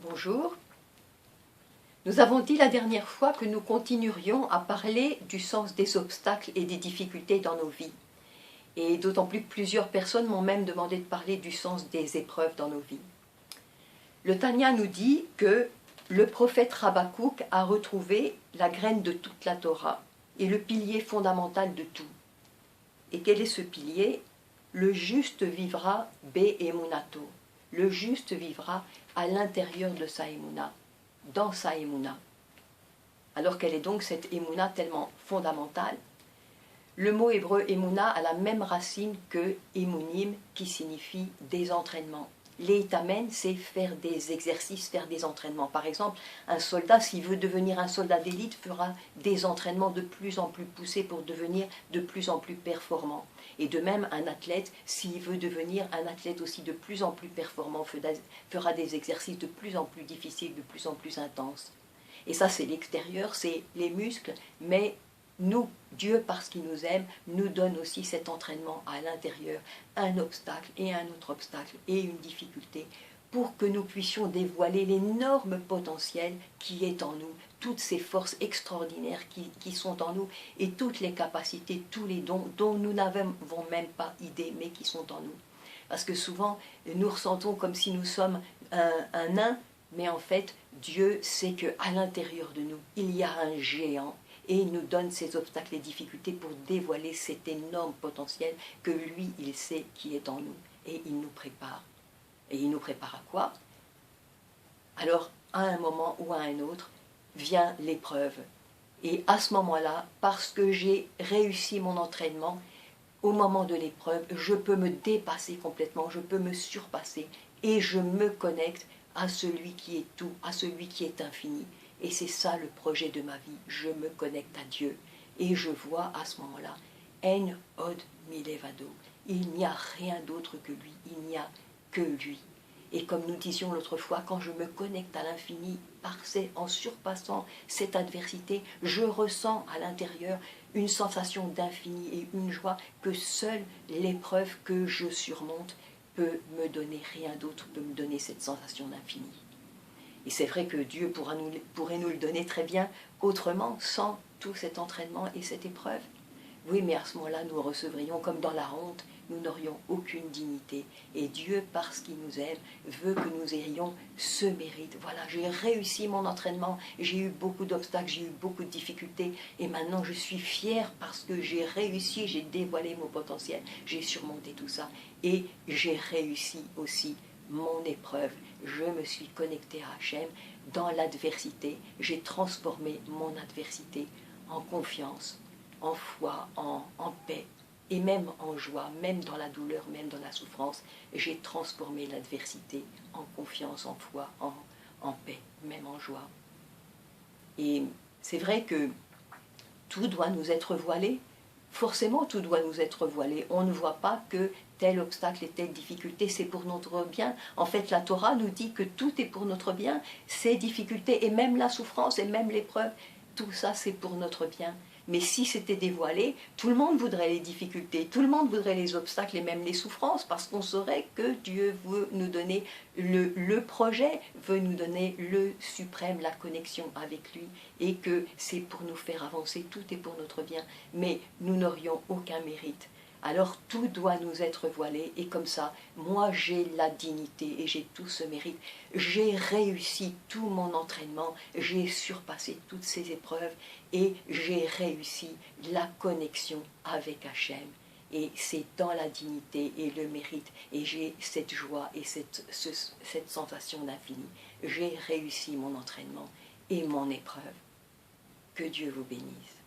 Bonjour. Nous avons dit la dernière fois que nous continuerions à parler du sens des obstacles et des difficultés dans nos vies. Et d'autant plus que plusieurs personnes m'ont même demandé de parler du sens des épreuves dans nos vies. Le Tanya nous dit que le prophète Habakkuk a retrouvé la graine de toute la Torah et le pilier fondamental de tout. Et quel est ce pilier? Le juste vivra be'emunato. Le juste vivra à l'intérieur de sa émouna, dans sa émouna. Alors quelle est donc cette émouna tellement fondamentale? Le mot hébreu émouna a la même racine que émounim, qui signifie des entraînements. L'éitamen, c'est faire des exercices, faire des entraînements. Par exemple, un soldat, s'il veut devenir un soldat d'élite, fera des entraînements de plus en plus poussés pour devenir de plus en plus performant. Et de même, un athlète, s'il veut devenir un athlète aussi de plus en plus performant, fera des exercices de plus en plus difficiles, de plus en plus intenses. Et ça, c'est l'extérieur, c'est les muscles, mais nous, Dieu, parce qu'il nous aime, nous donne aussi cet entraînement à l'intérieur, un obstacle et un autre obstacle et une difficulté, pour que nous puissions dévoiler l'énorme potentiel qui est en nous, toutes ces forces extraordinaires qui sont en nous, et toutes les capacités, tous les dons dont nous n'avons même pas idée, mais qui sont en nous. Parce que souvent, nous ressentons comme si nous sommes un nain, mais en fait, Dieu sait qu'à l'intérieur de nous, il y a un géant. Et il nous donne ces obstacles et difficultés pour dévoiler cet énorme potentiel que lui, il sait qui est en nous. Et il nous prépare. Et il nous prépare à quoi? Alors, à un moment ou à un autre, vient l'épreuve. Et à ce moment-là, parce que j'ai réussi mon entraînement, au moment de l'épreuve, je peux me dépasser complètement, je peux me surpasser. Et je me connecte à celui qui est tout, à celui qui est infini. Et c'est ça le projet de ma vie. Je me connecte à Dieu. Et je vois à ce moment-là, En od milevado. Il n'y a rien d'autre que lui. Il n'y a que lui. Et comme nous disions l'autre fois, quand je me connecte à l'infini, en surpassant cette adversité, je ressens à l'intérieur une sensation d'infini et une joie que seule l'épreuve que je surmonte peut me donner. Rien d'autre peut me donner cette sensation d'infini. Et c'est vrai que Dieu pourrait nous le donner très bien autrement, sans tout cet entraînement et cette épreuve. Oui, mais à ce moment-là, nous recevrions comme dans la honte, nous n'aurions aucune dignité. Et Dieu, parce qu'il nous aime, veut que nous ayons ce mérite. Voilà, j'ai réussi mon entraînement, j'ai eu beaucoup d'obstacles, j'ai eu beaucoup de difficultés, et maintenant je suis fière parce que j'ai réussi, j'ai dévoilé mon potentiel, j'ai surmonté tout ça, et j'ai réussi aussi mon épreuve. Je me suis connectée à Hachem dans l'adversité. J'ai transformé mon adversité en confiance, en foi, en paix, et même en joie, même dans la douleur, même dans la souffrance. J'ai transformé l'adversité en confiance, en foi, en paix, même en joie. Et c'est vrai que tout doit nous être voilé. Forcément, tout doit nous être voilé. On ne voit pas que tel obstacle et telle difficulté, c'est pour notre bien. En fait, la Torah nous dit que tout est pour notre bien. Ces difficultés, et même la souffrance, et même l'épreuve, tout ça, c'est pour notre bien. Mais si c'était dévoilé, tout le monde voudrait les difficultés, tout le monde voudrait les obstacles et même les souffrances, parce qu'on saurait que Dieu veut nous donner le projet, veut nous donner le suprême, la connexion avec lui, et que c'est pour nous faire avancer, tout est pour notre bien, mais nous n'aurions aucun mérite. Alors tout doit nous être voilé, et comme ça, moi j'ai la dignité et j'ai tout ce mérite. J'ai réussi tout mon entraînement, j'ai surpassé toutes ces épreuves, et j'ai réussi la connexion avec Hachem. Et c'est dans la dignité et le mérite, et j'ai cette joie et cette sensation d'infini. J'ai réussi mon entraînement et mon épreuve. Que Dieu vous bénisse.